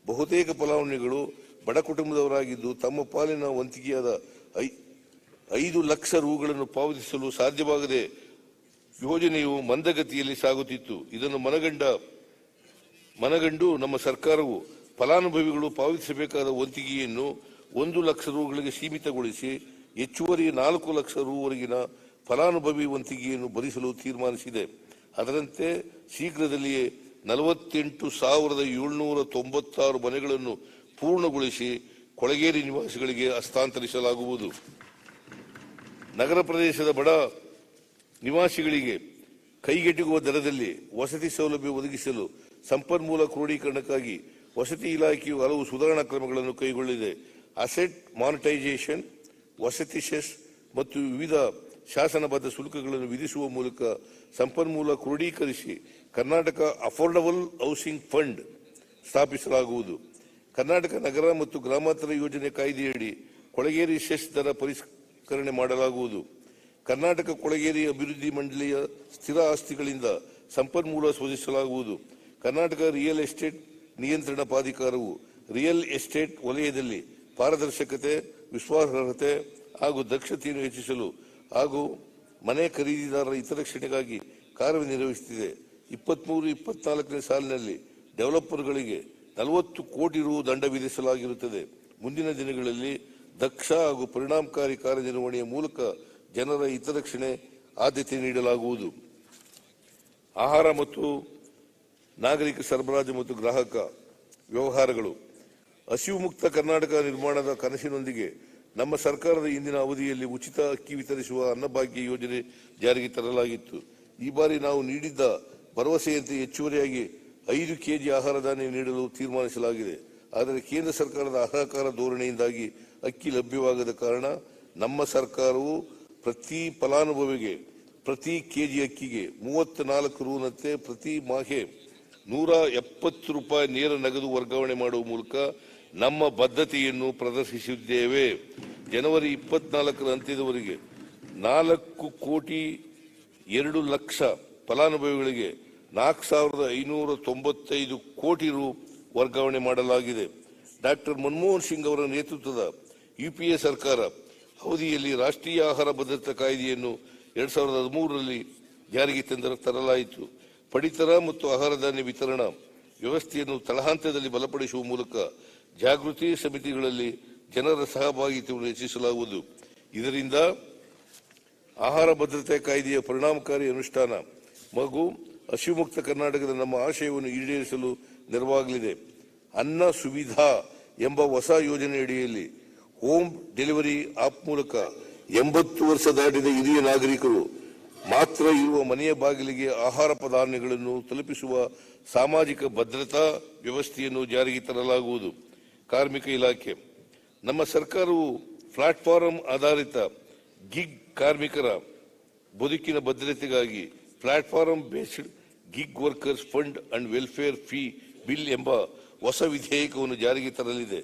ಬಹುತೇಕ ಫಲಾನುಭವಿಗಳು ಬಡ ಕುಟುಂಬದವರಾಗಿದ್ದು ತಮ್ಮ ಪಾಲಿನ ವಂತಿಗೆಯಾದ 5 ಲಕ್ಷ ರುಗಳನ್ನು ಪಾವತಿಸಲು ಸಾಧ್ಯವಾಗದೆ ಯೋಜನೆಯು ಮಂದಗತಿಯಲ್ಲಿ ಸಾಗುತ್ತಿತ್ತು. ಇದನ್ನು ಮನಗಂಡು ನಮ್ಮ ಸರ್ಕಾರವು ಫಲಾನುಭವಿಗಳು ಪಾವತಿಸಬೇಕಾದ ವಂತಿಗೆಯನ್ನು 1 ಲಕ್ಷ ರುಗಳಿಗೆ ಸೀಮಿತಗೊಳಿಸಿ ಹೆಚ್ಚುವರಿ 4 ಲಕ್ಷ ರುವರೆಗಿನ ಫಲಾನುಭವಿ ವಂತಿಗೆಯನ್ನು ಭರಿಸಲು ತೀರ್ಮಾನಿಸಿದೆ. ಅದರಂತೆ ಶೀಘ್ರದಲ್ಲಿಯೇ 48,796 ಮನೆಗಳನ್ನು ಪೂರ್ಣಗೊಳಿಸಿ ಕೊಳಗೇರಿ ನಿವಾಸಿಗಳಿಗೆ ಹಸ್ತಾಂತರಿಸಲಾಗುವುದು. ನಗರ ಪ್ರದೇಶದ ಬಡ ನಿವಾಸಿಗಳಿಗೆ ಕೈಗೆಟುಕುವ ದರದಲ್ಲಿ ವಸತಿ ಸೌಲಭ್ಯ ಒದಗಿಸಲು ಸಂಪನ್ಮೂಲ ಕ್ರೋಢೀಕರಣಕ್ಕಾಗಿ ವಸತಿ ಇಲಾಖೆಯು ಹಲವು ಸುಧಾರಣಾ ಕ್ರಮಗಳನ್ನು ಕೈಗೊಳ್ಳಿದೆ. ಅಸೆಟ್ ಮಾನಿಟೈಸೇಷನ್, ವಸತಿ ಸೆಸ್ ಮತ್ತು ವಿವಿಧ ಶಾಸನಬದ್ಧ ಶುಲ್ಕಗಳನ್ನು ವಿಧಿಸುವ ಮೂಲಕ ಸಂಪನ್ಮೂಲ ಕ್ರೋಢೀಕರಿಸಿ ಕರ್ನಾಟಕ ಅಫೋರ್ಡಬಲ್ ಹೌಸಿಂಗ್ ಫಂಡ್ ಸ್ಥಾಪಿಸಲಾಗುವುದು. ಕರ್ನಾಟಕ ನಗರ ಮತ್ತು ಗ್ರಾಮಾಂತರ ಯೋಜನೆ ಕಾಯ್ದೆಯಡಿ ಕೊಳಗೇರಿ ಸೆಸ್ ದರ ಪರಿಷ್ಕರಣೆ ಮಾಡಲಾಗುವುದು. ಕರ್ನಾಟಕ ಕೊಳಗೇರಿ ಅಭಿವೃದ್ಧಿ ಮಂಡಳಿಯ ಸ್ಥಿರ ಆಸ್ತಿಗಳಿಂದ ಸಂಪನ್ಮೂಲ ಶೋಧಿಸಲಾಗುವುದು. ಕರ್ನಾಟಕ ರಿಯಲ್ ಎಸ್ಟೇಟ್ ನಿಯಂತ್ರಣ ಪ್ರಾಧಿಕಾರವು ರಿಯಲ್ ಎಸ್ಟೇಟ್ ವಲಯದಲ್ಲಿ ಪಾರದರ್ಶಕತೆ, ವಿಶ್ವಾಸಾರ್ಹತೆ ಹಾಗೂ ದಕ್ಷತೆಯನ್ನು ಹೆಚ್ಚಿಸಲು ಹಾಗೂ ಮನೆ ಖರೀದಿದಾರರ ಹಿತರಕ್ಷಣೆಗಾಗಿ ಕಾರ್ಯನಿರ್ವಹಿಸುತ್ತಿದೆ. 23-24ನೇ ಸಾಲಿನಲ್ಲಿ ಡೆವಲಪರ್ಗಳಿಗೆ 40 ಕೋಟಿ ರು ದಂಡ ವಿಧಿಸಲಾಗಿರುತ್ತದೆ. ಮುಂದಿನ ದಿನಗಳಲ್ಲಿ ದಕ್ಷ ಹಾಗೂ ಪರಿಣಾಮಕಾರಿ ಕಾರ್ಯನಿರ್ವಹಣೆಯ ಮೂಲಕ ಜನರ ಹಿತರಕ್ಷಣೆ ಆದ್ಯತೆ ನೀಡಲಾಗುವುದು. ಆಹಾರ ಮತ್ತು ನಾಗರಿಕ ಸರಬರಾಜು ಮತ್ತು ಗ್ರಾಹಕ ವ್ಯವಹಾರಗಳು. ಹಸಿವು ಮುಕ್ತ ಕರ್ನಾಟಕ ನಿರ್ಮಾಣದ ಕನಸಿನೊಂದಿಗೆ ನಮ್ಮ ಸರ್ಕಾರದ ಇಂದಿನ ಅವಧಿಯಲ್ಲಿ ಉಚಿತ ಅಕ್ಕಿ ವಿತರಿಸುವ ಅನ್ನಭಾಗ್ಯ ಯೋಜನೆ ಜಾರಿಗೆ ತರಲಾಗಿತ್ತು. ಈ ಬಾರಿ ನಾವು ನೀಡಿದ್ದ ಭರವಸೆಯಂತೆ ಹೆಚ್ಚುವರಿಯಾಗಿ 5 ಕೆಜಿ ಆಹಾರ ಧಾನ್ಯ ನೀಡಲು ತೀರ್ಮಾನಿಸಲಾಗಿದೆ. ಆದರೆ ಕೇಂದ್ರ ಸರ್ಕಾರದ ಅಸಹಕಾರ ಧೋರಣೆಯಿಂದಾಗಿ ಅಕ್ಕಿ ಲಭ್ಯವಾಗದ ಕಾರಣ ನಮ್ಮ ಸರ್ಕಾರವು ಪ್ರತಿ ಫಲಾನುಭವಿಗೆ ಪ್ರತಿ ಕೆಜಿ ಅಕ್ಕಿಗೆ 34 ರುನಂತೆ ಪ್ರತಿ ಮಾಹೆ 170 ರೂಪಾಯಿ ನೇರ ನಗದು ವರ್ಗಾವಣೆ ಮಾಡುವ ಮೂಲಕ ನಮ್ಮ ಬದ್ಧತೆಯನ್ನು ಪ್ರದರ್ಶಿಸಿದ್ದೇವೆ. ಜನವರಿ 24ರ ಅಂತ್ಯದವರೆಗೆ 4,02,00,000 ಫಲಾನುಭವಿಗಳಿಗೆ 4,595 ಕೋಟಿ ರು ವರ್ಗಾವಣೆ ಮಾಡಲಾಗಿದೆ. ಡಾಕ್ಟರ್ ಮನಮೋಹನ್ ಸಿಂಗ್ ಅವರ ನೇತೃತ್ವದ ಯುಪಿಎ ಸರ್ಕಾರ ಅವಧಿಯಲ್ಲಿ ರಾಷ್ಟ್ರೀಯ ಆಹಾರ ಭದ್ರತಾ ಕಾಯ್ದೆಯನ್ನು 2013ರಲ್ಲಿ ಜಾರಿಗೆ ತರಲಾಯಿತು. ಪಡಿತರ ಮತ್ತು ಆಹಾರ ಧಾನ್ಯ ವಿತರಣಾ ವ್ಯವಸ್ಥೆಯನ್ನು ತಳಹಂತದಲ್ಲಿ ಬಲಪಡಿಸುವ ಮೂಲಕ ಜಾಗೃತಿ ಸಮಿತಿಗಳಲ್ಲಿ ಜನರ ಸಹಭಾಗಿತ್ವವನ್ನು ಹೆಚ್ಚಿಸಲಾಗುವುದು. ಇದರಿಂದ ಆಹಾರ ಭದ್ರತಾ ಕಾಯ್ದೆಯ ಪರಿಣಾಮಕಾರಿ ಅನುಷ್ಠಾನ ಹಾಗೂ ಹಸಿವು ಮುಕ್ತ ಕರ್ನಾಟಕದ ನಮ್ಮ ಆಶಯವನ್ನು ಈಡೇರಿಸಲು ನೆರವಾಗಲಿದೆ. ಅನ್ನ ಸುವಿಧಾ ಎಂಬ ಹೊಸ ಯೋಜನೆಯಡಿಯಲ್ಲಿ ಹೋಮ್ ಡೆಲಿವರಿ ಆಪ್ ಮೂಲಕ 80 ವರ್ಷ ದಾಟಿದ ಹಿರಿಯ ನಾಗರಿಕರು ಮಾತ್ರ ಇರುವ ಮನೆಯ ಬಾಗಿಲಿಗೆ ಆಹಾರ ಪದಾರ್ಥಗಳನ್ನು ತಲುಪಿಸುವ ಸಾಮಾಜಿಕ ಭದ್ರತಾ ವ್ಯವಸ್ಥೆಯನ್ನು ಜಾರಿಗೆ ತರಲಾಗುವುದು. ಕಾರ್ಮಿಕ ಇಲಾಖೆ. ನಮ್ಮ ಸರ್ಕಾರವು ಪ್ಲಾಟ್ಫಾರ್ಮ್ ಆಧಾರಿತ ಗಿಗ್ ಕಾರ್ಮಿಕರ ಬದುಕಿನ ಭದ್ರತೆಗಾಗಿ platform based gig workers fund and welfare fee bill ಎಂಬ ಹೊಸ ವಿಧೇಯಕವನ್ನು ಜಾರಿಗೆ ತರಲಿದೆ.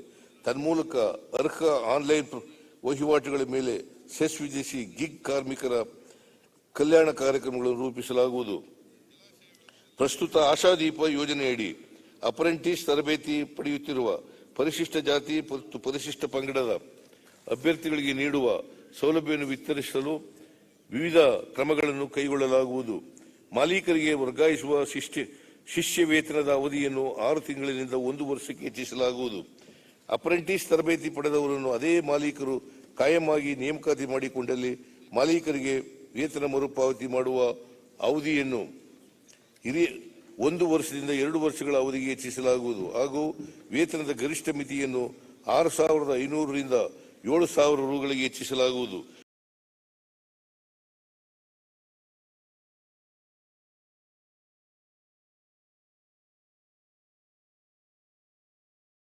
ತನ್ಮೂಲಕ ಅರ್ಹ ಆನ್ಲೈನ್ ವಹಿವಾಟುಗಳ ಮೇಲೆ ಸೆಸ್ ವಿಧಿಸಿ ಗಿಗ್ ಕಾರ್ಮಿಕರ ಕಲ್ಯಾಣ ಕಾರ್ಯಕ್ರಮಗಳನ್ನು ರೂಪಿಸಲಾಗುವುದು. ಪ್ರಸ್ತುತ ಆಶಾದೀಪ ಯೋಜನೆಯಡಿ ಅಪ್ರೆಂಟಿಸ್ ತರಬೇತಿ ಪಡೆಯುತ್ತಿರುವ ಪರಿಶಿಷ್ಟ ಜಾತಿ ಮತ್ತು ಪರಿಶಿಷ್ಟ ಪಂಗಡದ ಅಭ್ಯರ್ಥಿಗಳಿಗೆ ನೀಡುವ ಸೌಲಭ್ಯವನ್ನು ವಿಸ್ತರಿಸಲು ವಿವಿಧ ಕ್ರಮಗಳನ್ನು ಕೈಗೊಳ್ಳಲಾಗುವುದು. ಮಾಲೀಕರಿಗೆ ವರ್ಗಾಯಿಸುವ ಶಿಷ್ಯ ವೇತನದ ಅವಧಿಯನ್ನು 6 ತಿಂಗಳಿನಿಂದ 1 ವರ್ಷಕ್ಕೆ ಹೆಚ್ಚಿಸಲಾಗುವುದು. ಅಪ್ರೆಂಟಿಸ್ ತರಬೇತಿ ಪಡೆದವರನ್ನು ಅದೇ ಮಾಲೀಕರು ಕಾಯಮಾಗಿ ನೇಮಕಾತಿ ಮಾಡಿಕೊಂಡಲ್ಲಿ ಮಾಲೀಕರಿಗೆ ವೇತನ ಮರುಪಾವತಿ ಮಾಡುವ ಅವಧಿಯನ್ನು 1 ವರ್ಷದಿಂದ 2 ವರ್ಷಗಳ ಅವಧಿಗೆ ಹೆಚ್ಚಿಸಲಾಗುವುದು ಹಾಗೂ ವೇತನದ ಗರಿಷ್ಠ ಮಿತಿಯನ್ನು 6,500 ರಿಂದ 7,000 ರುಗಳಿಗೆ ಹೆಚ್ಚಿಸಲಾಗುವುದು.